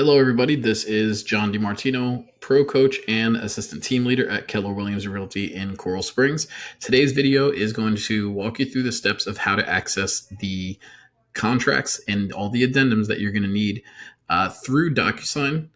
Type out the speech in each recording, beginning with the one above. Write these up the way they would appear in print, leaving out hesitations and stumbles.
Hello, everybody. This is John DiMartino, Pro Coach and Assistant Team Leader at Keller Williams Realty in Coral Springs. Today's video is going to walk you through the steps of how to access the contracts and all the addendums that you're going to need through DocuSign.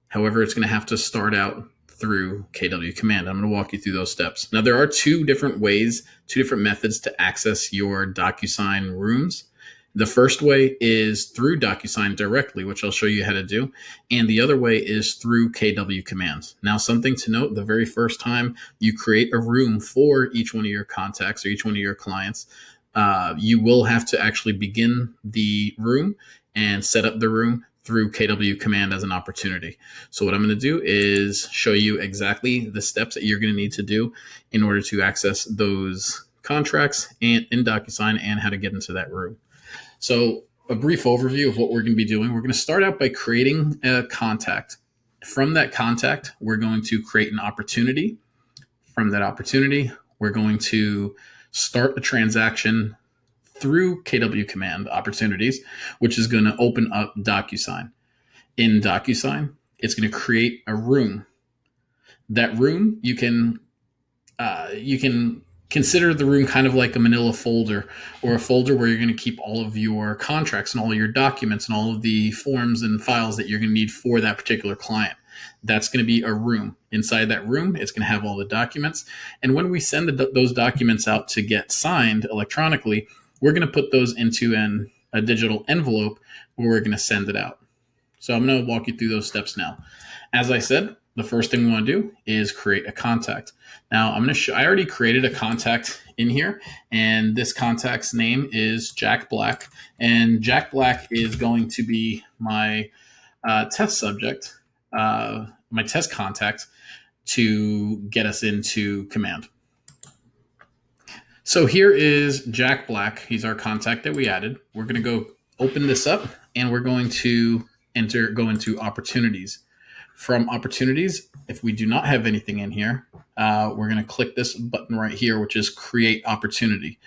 However, it's going to have to start out through KW Command. I'm going to walk you through those steps. Now, there are two different methods to access your DocuSign rooms. The first way is through DocuSign directly, which I'll show you how to do. And the other way is through KW commands. Now, something to note, the very first time you create a room for each one of your contacts or each one of your clients, you will have to actually begin the room and set up the room through KW command as an opportunity. So what I'm going to do is show you exactly the steps that you're going to need to do in order to access those contracts and in DocuSign and how to get into that room. So a brief overview of what we're going to be doing. We're going to start out by creating a contact. From that contact, we're going to create an opportunity. From that opportunity, we're going to start a transaction through KW command opportunities, which is going to open up DocuSign. In DocuSign, it's going to create a room. That room, you can consider the room kind of like a manila folder or a folder where you're going to keep all of your contracts and all your documents and all of the forms and files that you're going to need for that particular client. That's going to be a room. Inside that room, it's going to have all the documents. And when we send those documents out to get signed electronically, we're going to put those into a digital envelope where we're going to send it out. So I'm going to walk you through those steps now. As I said, the first thing we want to do is create a contact. Now I'm going to show, I already created a contact in here, and this contact's name is Jack Black. And Jack Black is going to be my test subject, my test contact to get us into command. So here is Jack Black. He's our contact that we added. We're going to go open this up and we're going to go into opportunities. From opportunities, if we do not have anything in here, we're going to click this button right here, which is create opportunity.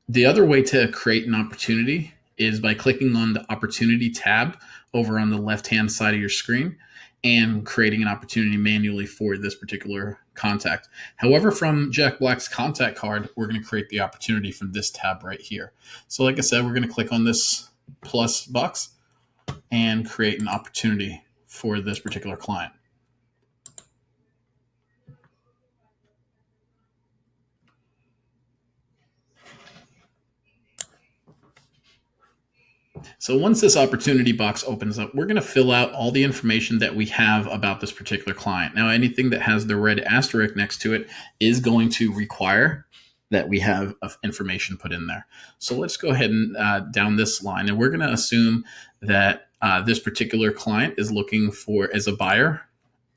The other way to create an opportunity is by clicking on the opportunity tab over on the left-hand side of your screen and creating an opportunity manually for this particular contact. However, from Jack Black's contact card, we're going to create the opportunity from this tab right here. So like I said, we're going to click on this plus box and create an opportunity for this particular client. So once this opportunity box opens up, we're going to fill out all the information that we have about this particular client. Now, anything that has the red asterisk next to it is going to require that we have information put in there. So let's go ahead and down this line, and we're going to assume that this particular client is looking for, as a buyer,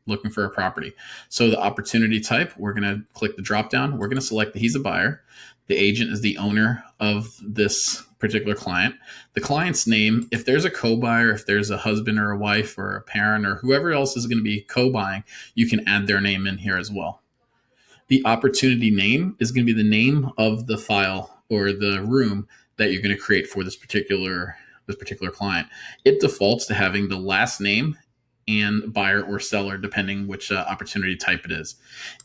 looking for a property. So the opportunity type, we're going to click the drop down. We're going to select that he's a buyer. The agent is the owner of this particular client. The client's name, if there's a co-buyer, if there's a husband or a wife or a parent or whoever else is going to be co-buying, you can add their name in here as well. The opportunity name is going to be the name of the file or the room that you're going to create for this particular client. It defaults to having the last name and buyer or seller, depending which opportunity type it is.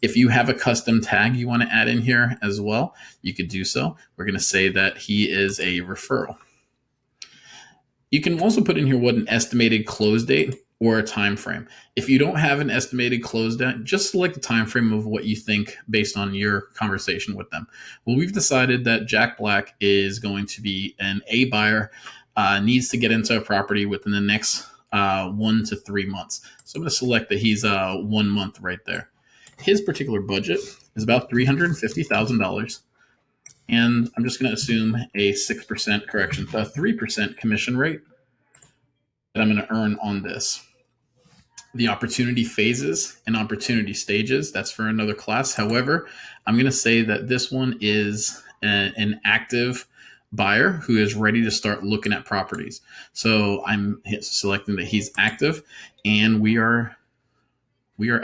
If you have a custom tag you want to add in here as well, you could do so. We're going to say that he is a referral. You can also put in here what an estimated close date or a time frame. If you don't have an estimated close date, just select the time frame of what you think based on your conversation with them. Well, we've decided that Jack Black is going to be an A buyer, needs to get into a property within the next 1 to 3 months. So I'm going to select that he's 1 month right there. His particular budget is about $350,000. And I'm just going to assume a 3% commission rate that I'm going to earn on this. The opportunity phases and opportunity stages, that's for another class. However, I'm going to say that this one is an active buyer who is ready to start looking at properties. So I'm selecting that he's active, and we are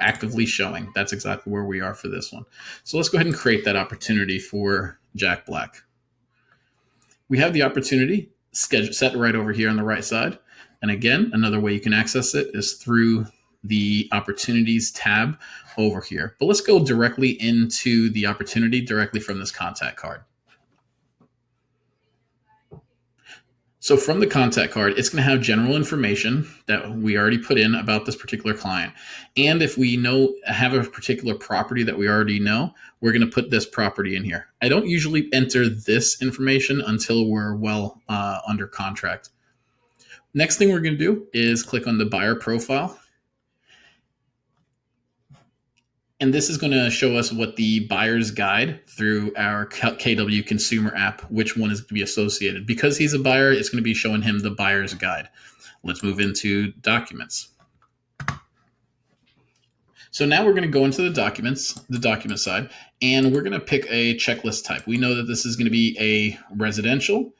actively showing. That's exactly where we are for this one. So let's go ahead and create that opportunity for Jack Black. We have the opportunity set right over here on the right side. And again, another way you can access it is through the opportunities tab over here. But let's go directly into the opportunity directly from this contact card. So from the contact card, it's going to have general information that we already put in about this particular client. And if we have a particular property that we already know, we're going to put this property in here. I don't usually enter this information until we're well under contract. Next thing we're going to do is click on the buyer profile. And this is going to show us what the buyer's guide through our KW consumer app, which one is going to be associated. Because he's a buyer, it's going to be showing him the buyer's guide. Let's move into documents. So now we're going to go into the document side, and we're going to pick a checklist type. We know that this is going to be a residential.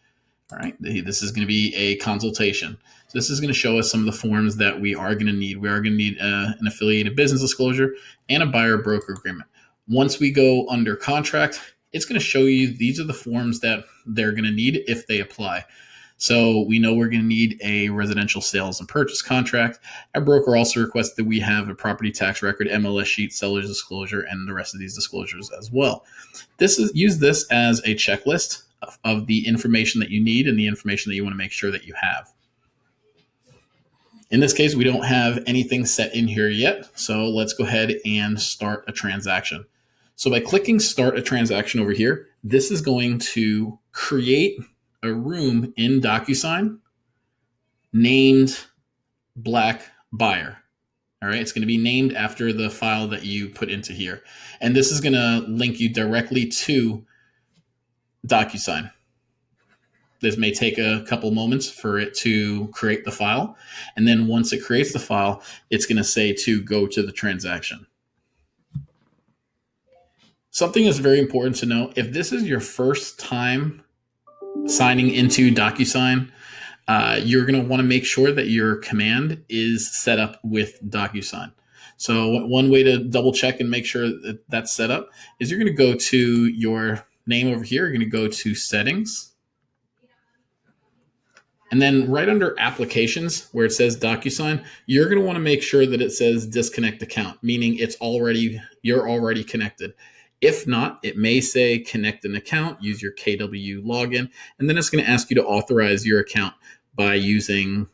All right, this is going to be a consultation. So this is going to show us some of the forms that we are going to need. We are going to need an affiliated business disclosure and a buyer broker agreement. Once we go under contract, it's going to show you these are the forms that they're going to need if they apply. So we know we're going to need a residential sales and purchase contract. Our broker also requests that we have a property tax record, MLS sheet, seller's disclosure, and the rest of these disclosures as well. Use this as a checklist of the information that you need and the information that you want to make sure that you have. In this case, we don't have anything set in here yet, so let's go ahead and start a transaction. So by clicking start a transaction over here, this is going to create a room in DocuSign named Black Buyer. All right, it's going to be named after the file that you put into here. And this is going to link you directly to DocuSign. This may take a couple moments for it to create the file. And then once it creates the file, it's going to say to go to the transaction. Something that's very important to know, if this is your first time signing into DocuSign, you're going to want to make sure that your command is set up with DocuSign. So one way to double check and make sure that that's set up is you're going to go to your name over here. You're going to go to settings. And then right under applications where it says DocuSign, you're going to want to make sure that it says disconnect account, meaning you're already connected. If not, it may say connect an account, use your KW login, and then it's going to ask you to authorize your account by entering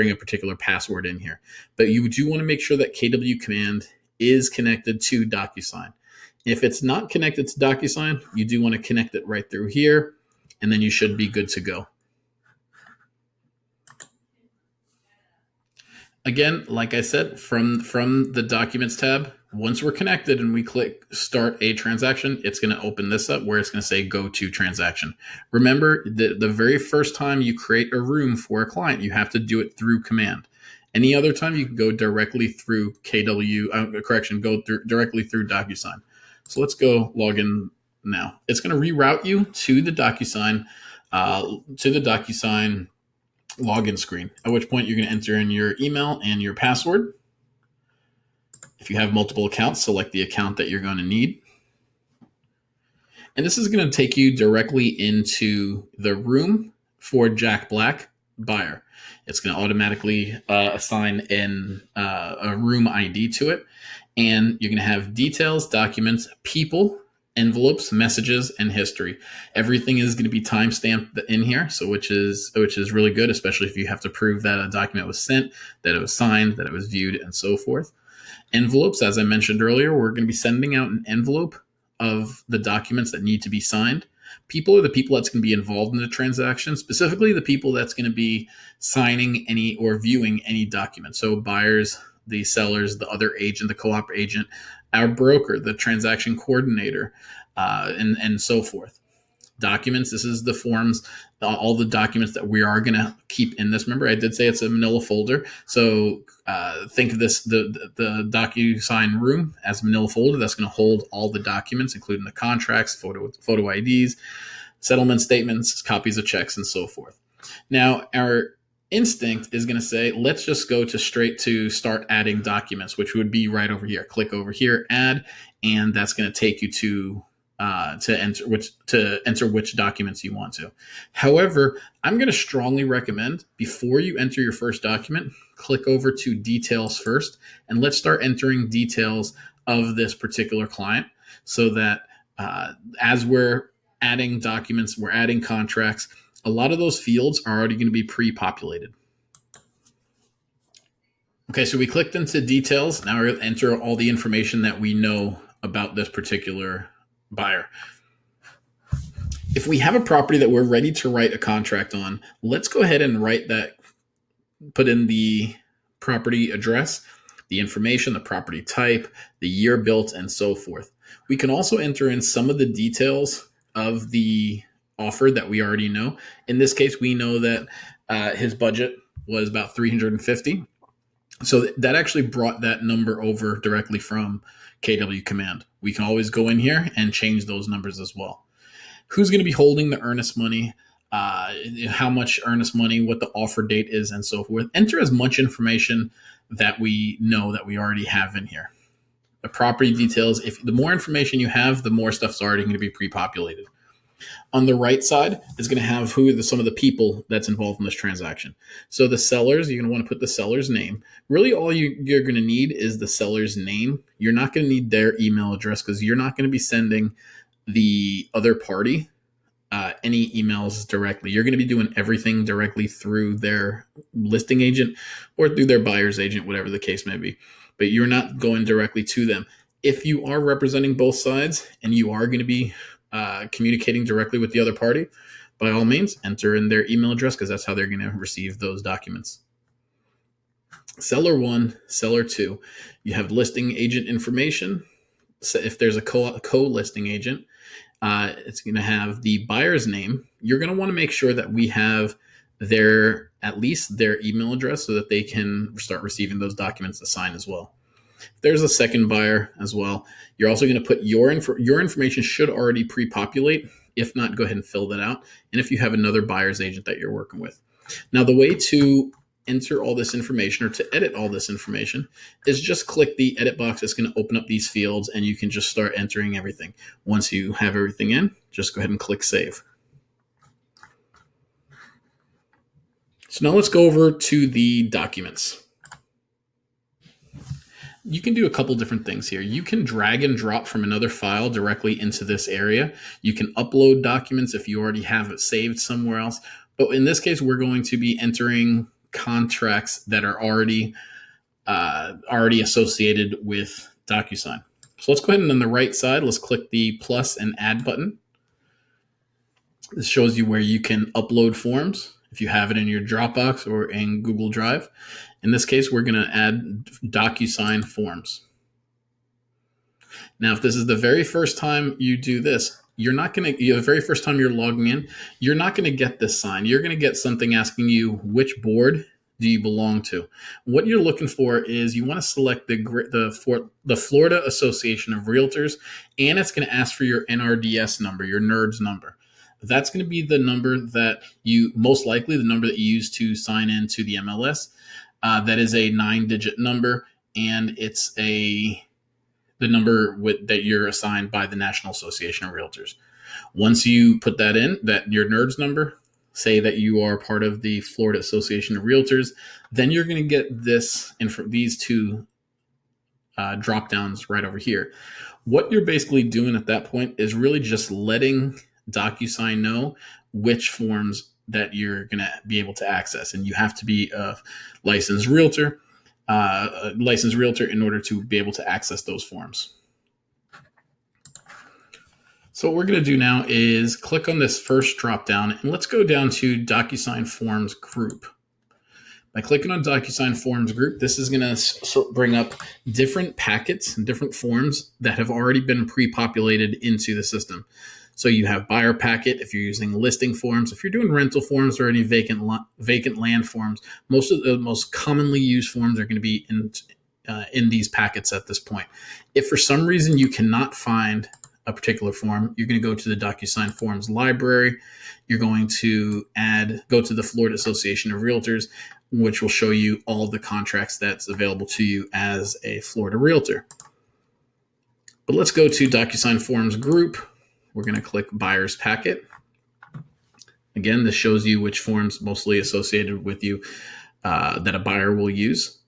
a particular password in here. But you do want to make sure that KW command is connected to DocuSign. If it's not connected to DocuSign, you do want to connect it right through here, and then you should be good to go. Again, like I said, from the Documents tab, once we're connected and we click Start a Transaction, it's going to open this up where it's going to say Go to Transaction. Remember, the very first time you create a room for a client, you have to do it through command. Any other time, you can go directly through directly through DocuSign. So let's go log in now. It's going to reroute you to the DocuSign login screen, at which point you're going to enter in your email and your password. If you have multiple accounts, select the account that you're going to need. And this is going to take you directly into the room for Jack Black Buyer. It's going to automatically assign a room ID to it. And you're going to have details, documents, people, envelopes, messages, and history. Everything is going to be timestamped in here, so which is really good, especially if you have to prove that a document was sent, that it was signed, that it was viewed, and so forth. Envelopes, as I mentioned earlier, we're going to be sending out an envelope of the documents that need to be signed. People are the people that's going to be involved in the transaction, specifically the people that's going to be signing any or viewing any document. So buyers, the sellers, the other agent, the co-op agent, our broker, the transaction coordinator, and so forth. Documents, this is the forms, all the documents that we are going to keep in this. Remember, I did say it's a manila folder. So think of this, the DocuSign room as a manila folder that's going to hold all the documents, including the contracts, photo IDs, settlement statements, copies of checks, and so forth. Now, our instinct is going to say, let's just go straight to start adding documents, which would be right over here. Click over here, add, and that's going to take you to to enter which documents you want to. However, I'm going to strongly recommend before you enter your first document, click over to details first, and let's start entering details of this particular client, so that as we're adding documents, we're adding contracts, a lot of those fields are already going to be pre-populated. Okay, so we clicked into details. Now we're going to enter all the information that we know about this particular buyer. If we have a property that we're ready to write a contract on, let's go ahead and write that, put in the property address, the information, the property type, the year built, and so forth. We can also enter in some of the details of the offer that we already know. In this case, we know that his budget was about $350. So that actually brought that number over directly from KW Command. We can always go in here and change those numbers as well. Who's going to be holding the earnest money, how much earnest money, what the offer date is, and so forth. Enter as much information that we know that we already have in here. The property details, if the more information you have, the more stuff's already going to be pre-populated. On the right side is going to have some of the people that's involved in this transaction. So the sellers, you're going to want to put the seller's name. Really, all you're going to need is the seller's name. You're not going to need their email address, because you're not going to be sending the other party any emails directly. You're going to be doing everything directly through their listing agent or through their buyer's agent, whatever the case may be. But you're not going directly to them. If you are representing both sides and you are going to be communicating directly with the other party, by all means, enter in their email address, because that's how they're going to receive those documents. Seller 1, Seller 2, you have listing agent information. So if there's a co-listing agent, it's going to have the buyer's name. You're going to want to make sure that we have at least their email address, so that they can start receiving those documents to sign as well. There's a second buyer as well. You're also going to put your information should already pre-populate. If not, go ahead and fill that out. And if you have another buyer's agent that you're working with. Now, the way to enter all this information, or to edit all this information, is just click the edit box. It's going to open up these fields, and you can just start entering everything. Once you have everything in, just go ahead and click save. So now let's go over to the documents. You can do a couple different things here. You can drag and drop from another file directly into this area. You can upload documents if you already have it saved somewhere else. But in this case, we're going to be entering contracts that are already associated with DocuSign. So let's go ahead and on the right side, let's click the plus and add button. This shows you where you can upload forms if you have it in your Dropbox or in Google Drive. In this case, we're going to add DocuSign forms. Now, if this is the very first time you do this, the very first time you're logging in, you're not going to get this sign. You're going to get something asking you, which board do you belong to? What you're looking for is you want to select the Florida Association of Realtors, and it's going to ask for your NRDS number, your NERDS number. That's going to be the number that most likely the number that you use to sign into the MLS. That is a 9-digit number, and it's the number that you're assigned by the National Association of Realtors. Once you put that in, that your NERDS number, say that you are part of the Florida Association of Realtors, then you're going to get these two drop downs right over here. What you're basically doing at that point is really just letting DocuSign know which forms that you're going to be able to access. And you have to be a licensed realtor in order to be able to access those forms. So what we're going to do now is click on this first drop down, and let's go down to DocuSign Forms Group. By clicking on DocuSign Forms Group, this is going to bring up different packets and different forms that have already been pre-populated into the system. So you have buyer packet if you're using listing forms. If you're doing rental forms or any vacant land forms, most of the most commonly used forms are going to be in these packets at this point. If for some reason you cannot find a particular form, you're going to go to the DocuSign Forms library. You're going to go to the Florida Association of Realtors, which will show you all the contracts that's available to you as a Florida realtor. But let's go to DocuSign Forms Group. we're going to click Buyer's Packet. Again, this shows you which forms mostly associated with you that a buyer will use.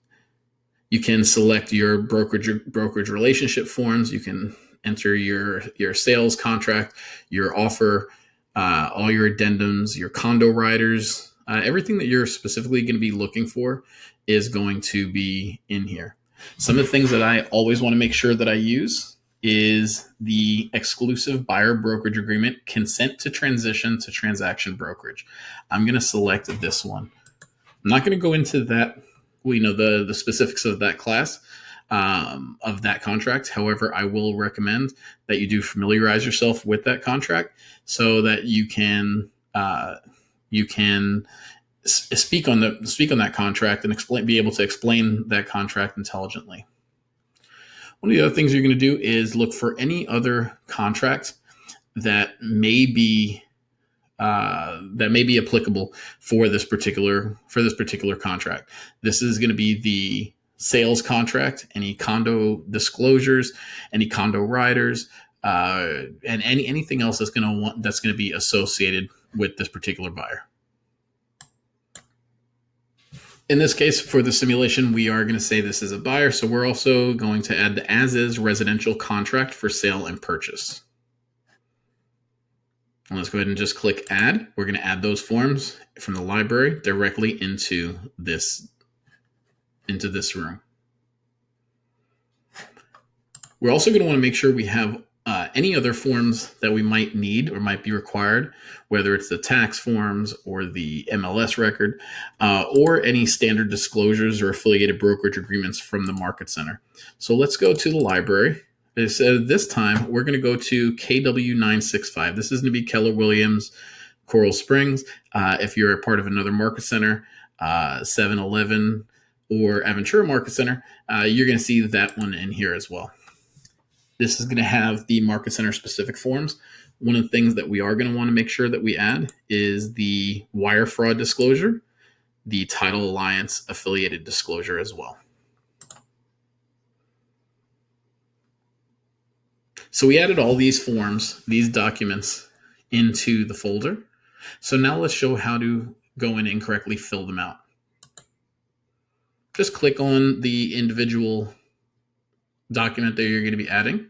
You can select your brokerage relationship forms. You can enter your sales contract, your offer, all your addendums, your condo riders, everything that you're specifically going to be looking for is going to be in here. Some of the things that I always want to make sure that I use is the exclusive buyer brokerage agreement, consent to transition to transaction brokerage. I'm going to select this one. I'm not going to go into that, the specifics of that class, of that contract. However, I will recommend that you do familiarize yourself with that contract so that you can speak on that contract and be able to explain that contract intelligently. One of the other things you're going to do is look for any other contracts that may be applicable for this particular contract. This is going to be the sales contract, any condo disclosures, any condo riders, and anything else that's going to be associated with this particular buyer. In this case, for the simulation, we are going to say this is a buyer. So we're also going to add the as-is residential contract for sale and purchase. And let's go ahead and just click add. We're going to add those forms from the library directly into this room. We're also going to want to make sure we have any other forms that we might need or might be required, whether it's the tax forms or the MLS record, or any standard disclosures or affiliated brokerage agreements from the Market Center. So let's go to the library. This time, we're going to go to KW965. This is going to be Keller Williams, Coral Springs. If you're a part of another Market Center, 7-Eleven, or Aventura Market Center, you're going to see that one in here as well. This is going to have the Market Center specific forms. One of the things that we are going to want to make sure that we add is the wire fraud disclosure, the Title Alliance affiliated disclosure as well. So we added all these forms, these documents, into the folder. So now let's show how to go in and correctly fill them out. Just click on the individual document that you're going to be adding.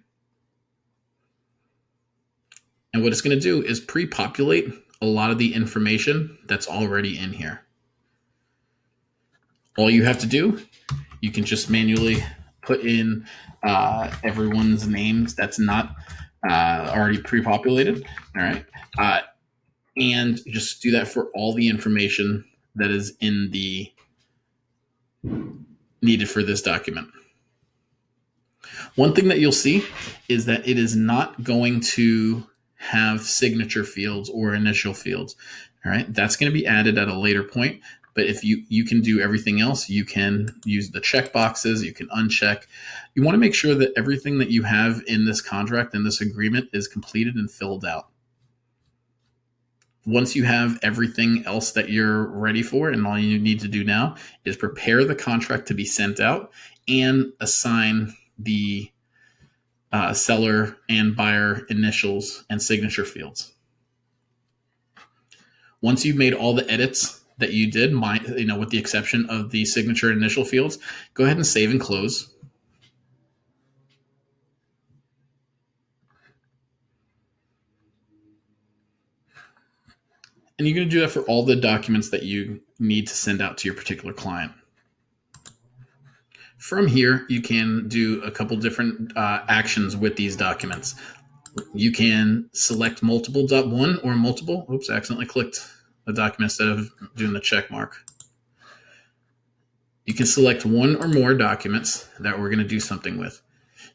And what it's going to do is pre-populate a lot of the information that's already in here. All you have to do, you can just manually put in everyone's names that's not already pre-populated. All right. And just do that for all the information that is needed for this document. One thing that you'll see is that it is not going to have signature fields or initial fields. All right. That's going to be added at a later point. But if you can do everything else, you can use the check boxes, you can uncheck. You want to make sure that everything that you have in this contract and this agreement is completed and filled out. Once you have everything else that you're ready for, and all you need to do now is prepare the contract to be sent out and assign the seller and buyer initials and signature fields. Once you've made all the edits that you did, with the exception of the signature and initial fields, go ahead and save and close. And you're going to do that for all the documents that you need to send out to your particular client. From here, you can do a couple different actions with these documents. You can select multiple.1 or multiple. Oops, I accidentally clicked a document instead of doing the check mark. You can select one or more documents that we're going to do something with.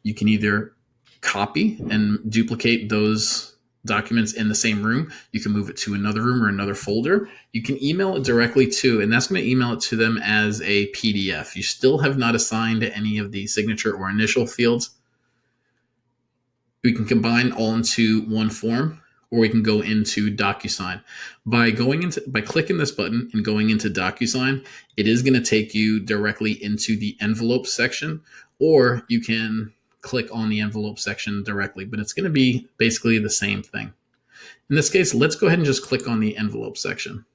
You can either copy and duplicate those documents in the same room. You can move it to another room or another folder. You can email it directly to, and that's going to email it to them as a PDF. You still have not assigned any of the signature or initial fields. We can combine all into one form, or we can go into DocuSign. By clicking this button and going into DocuSign, it is going to take you directly into the envelope section, or you can click on the envelope section directly, but it's going to be basically the same thing. In this case, let's go ahead and just click on the envelope section.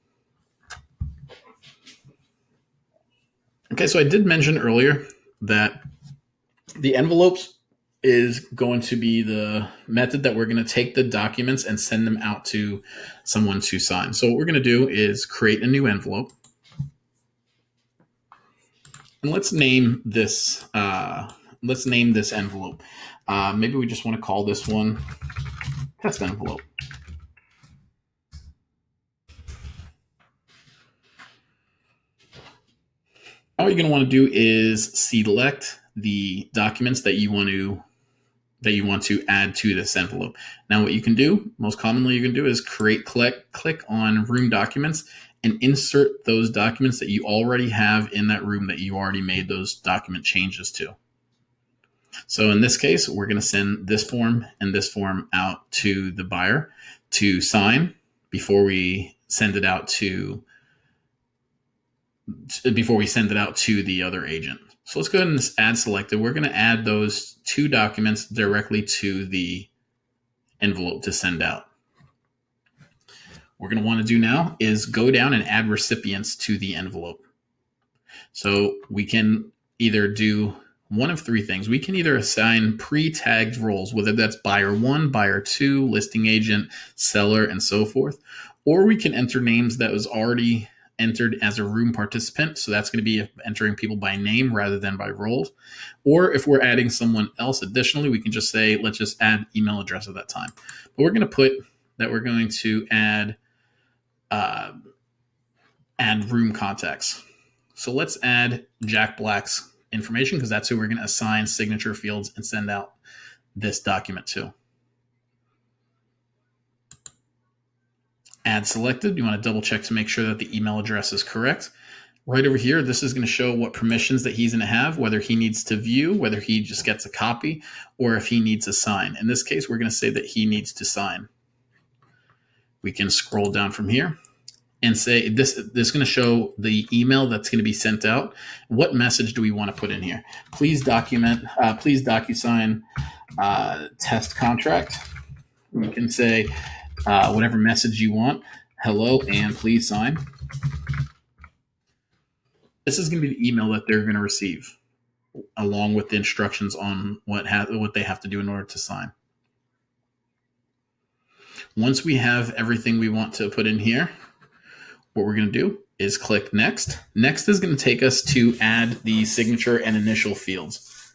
Okay, so I did mention earlier that the envelopes is going to be the method that we're going to take the documents and send them out to someone to sign. So what we're going to do is create a new envelope. And let's name this envelope. Maybe we just want to call this one test envelope. All you're going to want to do is select the documents that you want to add to this envelope. Now, what you can do, most commonly you can do, is click on room documents and insert those documents that you already have in that room that you already made those document changes to. So in this case, we're going to send this form and this form out to the buyer to sign before we send it out to the other agent. So let's go ahead and add selected. We're going to add those two documents directly to the envelope to send out. What we're going to want to do now is go down and add recipients to the envelope. So we can either do one of three things. We can either assign pre-tagged roles, whether that's buyer 1, buyer 2, listing agent, seller, and so forth, or we can enter names that was already entered as a room participant. So that's going to be entering people by name rather than by roles. Or if we're adding someone else additionally, we can just say, let's just add email address at that time. But we're going to put that we're going to add room contacts. So let's add Jack Black's information because that's who we're going to assign signature fields and send out this document to. Add selected. You want to double check to make sure that the email address is correct. Right over here, this is going to show what permissions that he's going to have, whether he needs to view, whether he just gets a copy, or if he needs to sign. In this case, we're going to say that he needs to sign. We can scroll down from here and say this is going to show the email that's going to be sent out. What message do we want to put in here? Please DocuSign test contract. You can say whatever message you want. Hello and please sign. This is going to be the email that they're going to receive, along with the instructions on what they have to do in order to sign. Once we have everything we want to put in here, what we're going to do is click Next. Next is going to take us to add the signature and initial fields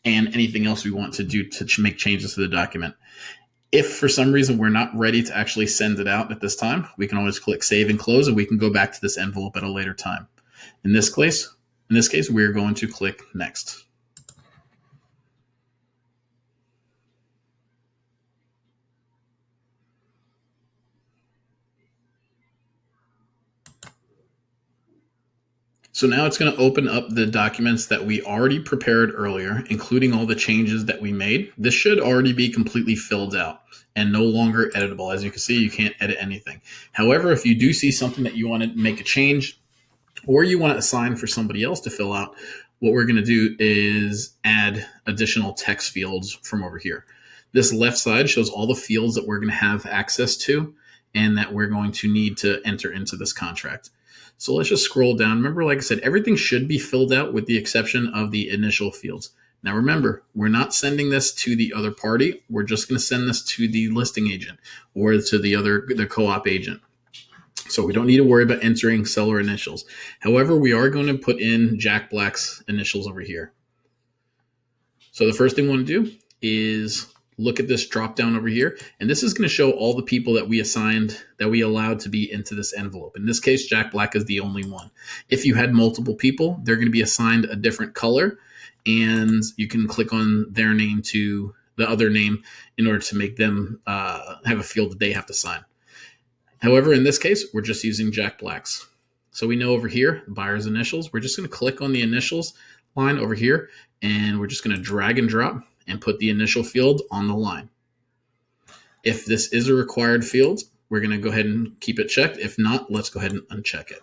and anything else we want to do to make changes to the document. If for some reason we're not ready to actually send it out at this time, we can always click Save and Close, and we can go back to this envelope at a later time. In this case, we're going to click Next. So now it's going to open up the documents that we already prepared earlier, including all the changes that we made. This should already be completely filled out and no longer editable. As you can see, you can't edit anything. However, if you do see something that you want to make a change or you want to assign for somebody else to fill out, what we're going to do is add additional text fields from over here. This left side shows all the fields that we're going to have access to and that we're going to need to enter into this contract. So let's just scroll down. Remember, like I said, everything should be filled out with the exception of the initial fields. Now remember, we're not sending this to the other party. We're just going to send this to the listing agent or to the co-op agent. So we don't need to worry about entering seller initials. However, we are going to put in Jack Black's initials over here. So the first thing we want to do is look at this drop down over here. And this is going to show all the people that we assigned, that we allowed to be into this envelope. In this case, Jack Black is the only one. If you had multiple people, they're going to be assigned a different color. And you can click on their name to the other name in order to make them have a field that they have to sign. However, in this case, we're just using Jack Black's. So we know over here, buyer's initials. We're just going to click on the initials line over here, and we're just going to drag and drop and put the initial field on the line. If this is a required field, we're going to go ahead and keep it checked. If not, let's go ahead and uncheck it.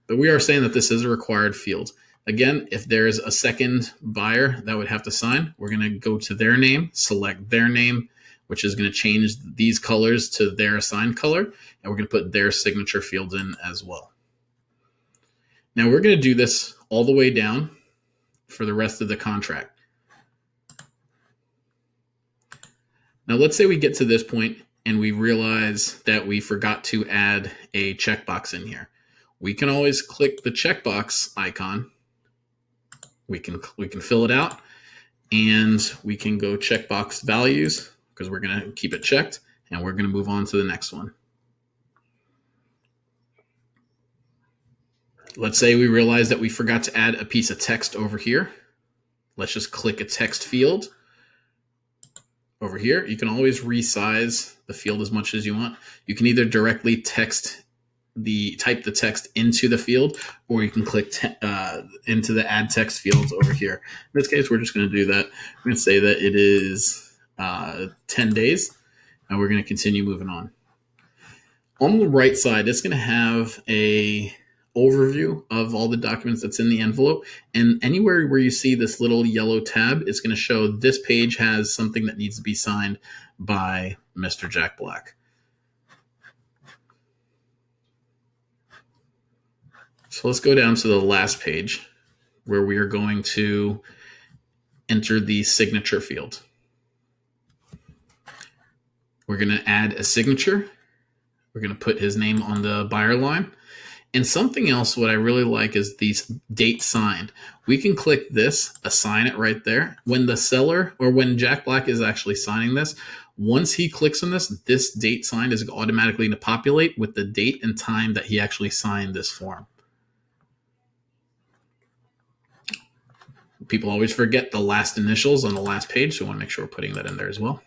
But we are saying that this is a required field. Again, if there's a second buyer that would have to sign, we're going to go to their name, select their name, which is going to change these colors to their assigned color, and we're going to put their signature fields in as well. Now we're going to do this all the way down for the rest of the contract. Now let's say we get to this point and we realize that we forgot to add a checkbox in here. We can always click the checkbox icon. We can fill it out, and we can go checkbox values because we're going to keep it checked, and we're going to move on to the next one. Let's say we realize that we forgot to add a piece of text over here. Let's just click a text field over here. You can always resize the field as much as you want. You can either directly type the text into the field, or you can click into the add text fields over here. In this case, we're just going to do that. I'm going to say that it is 10 days, and we're going to continue moving on. On the right side, it's going to have a overview of all the documents that's in the envelope, and anywhere where you see this little yellow tab, it's going to show this page has something that needs to be signed by Mr. Jack Black. So let's go down to the last page where we are going to enter the signature field. We're going to add a signature. We're going to put his name on the buyer line. And something else, what I really like is these date signed. We can click this, assign it right there. When the seller, or when Jack Black is actually signing this, once he clicks on this date signed is automatically going to populate with the date and time that he actually signed this form. People always forget the last initials on the last page, so we want to make sure we're putting that in there as well.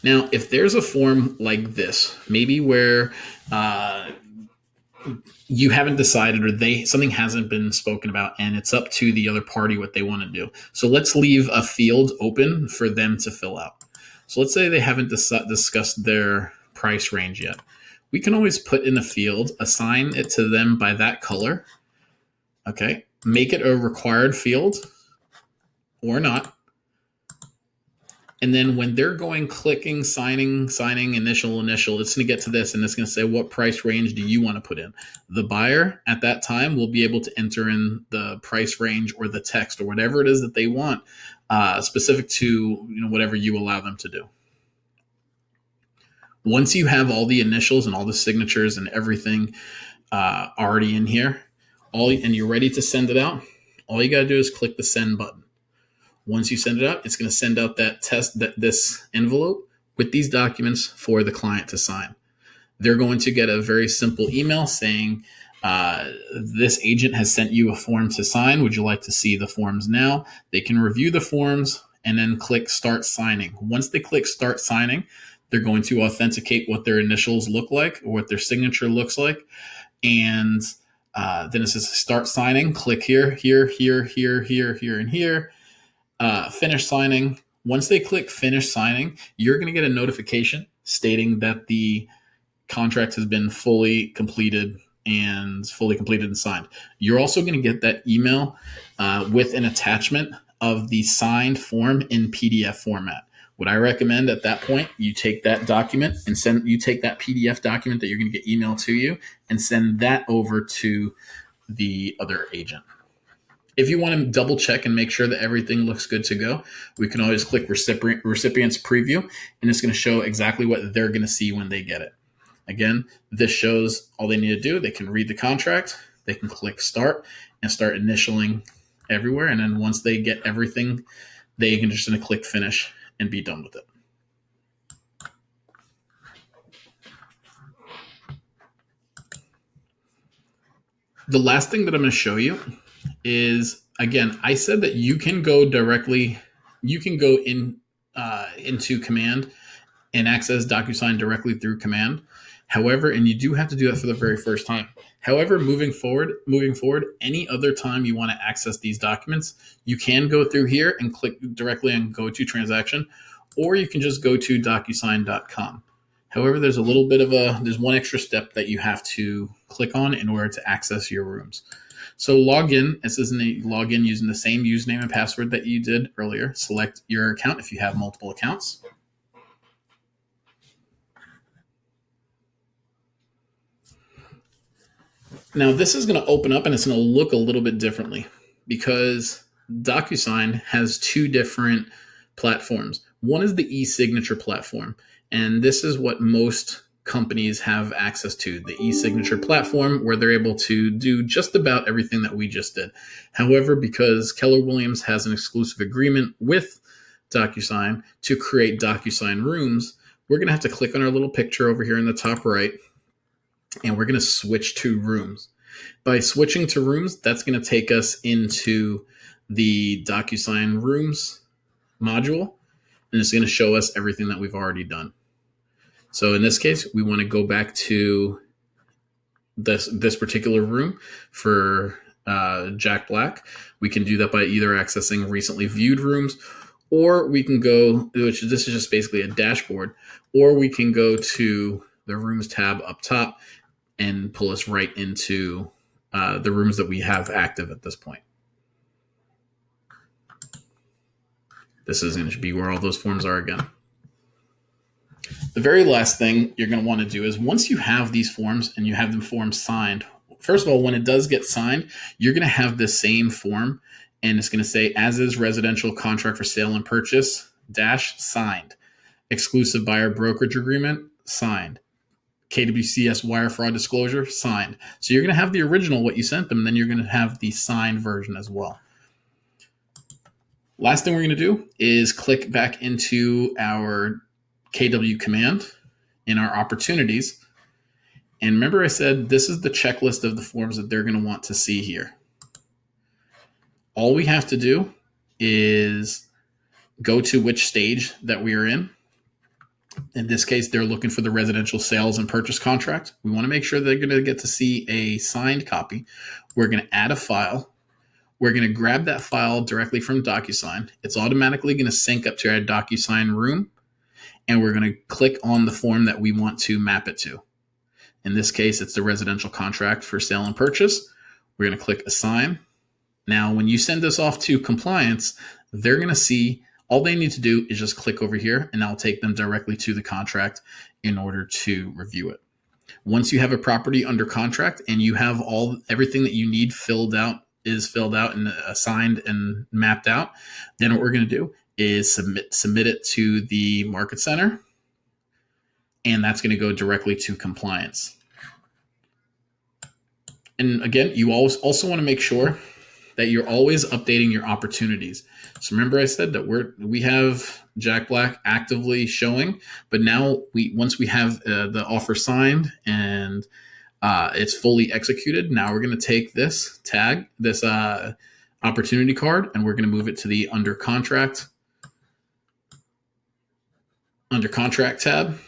Now, if there's a form like this, maybe where you haven't decided, or something hasn't been spoken about, and it's up to the other party what they want to do. So let's leave a field open for them to fill out. So let's say they haven't discussed their price range yet. We can always put in a field, assign it to them by that color. Okay, make it a required field or not. And then when they're clicking, signing, initial, it's going to get to this, and it's going to say, what price range do you want to put in? The buyer at that time will be able to enter in the price range or the text or whatever it is that they want, specific to whatever you allow them to do. Once you have all the initials and all the signatures and everything already in here, and you're ready to send it out, all you got to do is click the send button. Once you send it out, it's going to send out this envelope with these documents for the client to sign. They're going to get a very simple email saying, this agent has sent you a form to sign. Would you like to see the forms now? They can review the forms and then click start signing. Once they click start signing, they're going to authenticate what their initials look like or what their signature looks like. And then it says start signing. Click here, and here. Finish signing. Once they click finish signing, you're going to get a notification stating that the contract has been fully completed and signed. You're also going to get that email with an attachment of the signed form in PDF format. What I recommend at that point, you take that document and take that PDF document that you're going to get emailed to you and send that over to the other agent. If you want to double check and make sure that everything looks good to go, we can always click recipient's preview, and it's going to show exactly what they're going to see when they get it. Again, this shows all they need to do. They can read the contract, they can click start and start initialing everywhere. And then once they get everything, they can just click finish and be done with it. The last thing that I'm going to show you is, again, I said that you can go into Command and access DocuSign directly through Command. However, and you do have to do that for the very first time. However, moving forward, any other time you want to access these documents, you can go through here and click directly on Go to Transaction, or you can just go to DocuSign.com. However, there's there's one extra step that you have to click on in order to access your rooms. So log in. This is log in using the same username and password that you did earlier. Select your account if you have multiple accounts. Now this is going to open up and it's going to look a little bit differently because DocuSign has two different platforms. One is the e-signature platform, and this is what most companies have access to, the e-signature platform, where they're able to do just about everything that we just did. However, because Keller Williams has an exclusive agreement with DocuSign to create DocuSign rooms, we're going to have to click on our little picture over here in the top right, and we're going to switch to rooms. By switching to rooms, that's going to take us into the DocuSign rooms module, and it's going to show us everything that we've already done. So in this case, we want to go back to this particular room for Jack Black. We can do that by either accessing recently viewed rooms, or we can go, this is just basically a dashboard, or we can go to the rooms tab up top and pull us right into the rooms that we have active at this point. This is going to be where all those forms are again. The very last thing you're going to want to do is once you have these forms and you have them forms signed, first of all, when it does get signed, you're going to have the same form and it's going to say as is residential contract for sale and purchase dash signed, exclusive buyer brokerage agreement signed, KWCS wire fraud disclosure signed. So you're going to have the original, what you sent them, and then you're going to have the signed version as well. Last thing we're going to do is click back into our KW command in our opportunities. And remember I said this is the checklist of the forms that they're going to want to see here. All we have to do is go to which stage that we are in. In this case, they're looking for the residential sales and purchase contract. We want to make sure they're going to get to see a signed copy. We're going to add a file. We're going to grab that file directly from DocuSign. It's automatically going to sync up to our DocuSign room, and we're going to click on the form that we want to map it to. In this case, it's the residential contract for sale and purchase. We're going to click Assign. Now, when you send this off to compliance, they're going to see all they need to do is just click over here, and that'll take them directly to the contract in order to review it. Once you have a property under contract and you have everything that you need filled out and assigned and mapped out, then what we're going to do is submit it to the market center, and that's going to go directly to compliance. And again, you also want to make sure that you're always updating your opportunities. So remember I said that we have Jack Black actively showing, but now once we have the offer signed and it's fully executed, now we're going to take this tag, this opportunity card, and we're going to move it to the under contract tab.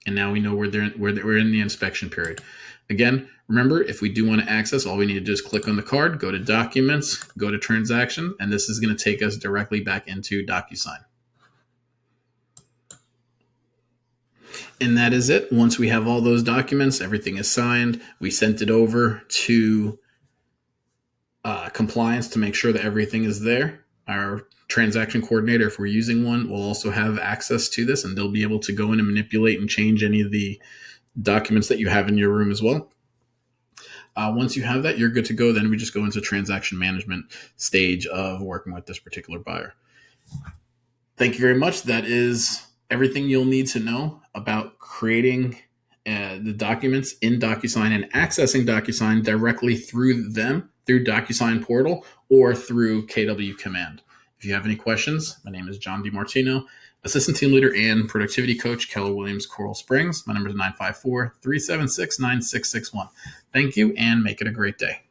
And now we know we're in the inspection period. Again, remember, if we do want to access, all we need to do is click on the card, go to Documents, go to Transaction, and this is going to take us directly back into DocuSign. And that is it. Once we have all those documents, everything is signed. We sent it over to compliance to make sure that everything is there. Our transaction coordinator, if we're using one, will also have access to this, and they'll be able to go in and manipulate and change any of the documents that you have in your room as well. Once you have that, you're good to go. Then we just go into transaction management stage of working with this particular buyer. Thank you very much. That is everything you'll need to know about creating the documents in DocuSign and accessing DocuSign directly through DocuSign portal or through KW command. If you have any questions, my name is John DiMartino, Assistant Team Leader and Productivity Coach, Keller Williams, Coral Springs. My number is 954-376-9661. Thank you, and make it a great day.